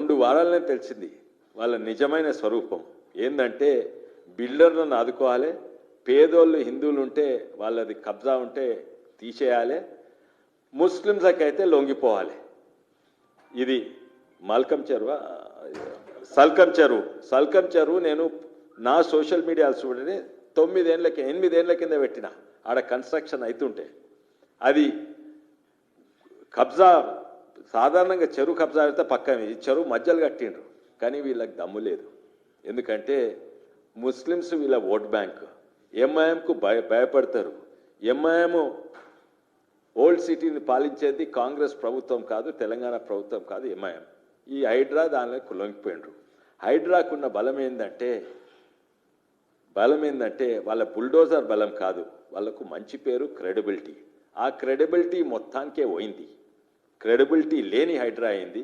2 వారాలనే తెలిసింది వాళ్ళ నిజమైన స్వరూపం ఏందంటే బిల్డర్లను ఆదుకోవాలి, పేదోళ్ళు హిందువులు ఉంటే వాళ్ళది కబ్జా ఉంటే తీసేయాలి, ముస్లింలకైతే లొంగిపోవాలి. ఇది సల్కం చెరువు నేను నా సోషల్ మీడియా చూడని 8 ఏళ్ళ కింద పెట్టిన ఆడ కన్స్ట్రక్షన్ అవుతుంటే అది కబ్జా. సాధారణంగా చెరువు కబ్జా అయితే పక్కన ఈ చెరువు మధ్యలో కట్టిండ్రు, కానీ వీళ్ళకి దమ్ము లేదు. ఎందుకంటే ముస్లిమ్స్ వీళ్ళ ఓట్ బ్యాంక్. ఎంఐఎంకు భయపడతారు. ఎంఐఎం ఓల్డ్ సిటీని పాలించేది కాంగ్రెస్ ప్రభుత్వం కాదు, తెలంగాణ ప్రభుత్వం కాదు, ఎంఐఎం. ఈ హైడ్రా దానిలో లొంగిపోయిండ్రు. హైడ్రాకున్న బలం ఏంటంటే వాళ్ళ బుల్డోజర్ బలం కాదు, వాళ్ళకు మంచి పేరు, క్రెడిబిలిటీ. ఆ క్రెడిబిలిటీ మొత్తానికే పోయింది. క్రెడిబిలిటీ లేని హైడ్రా అయింది.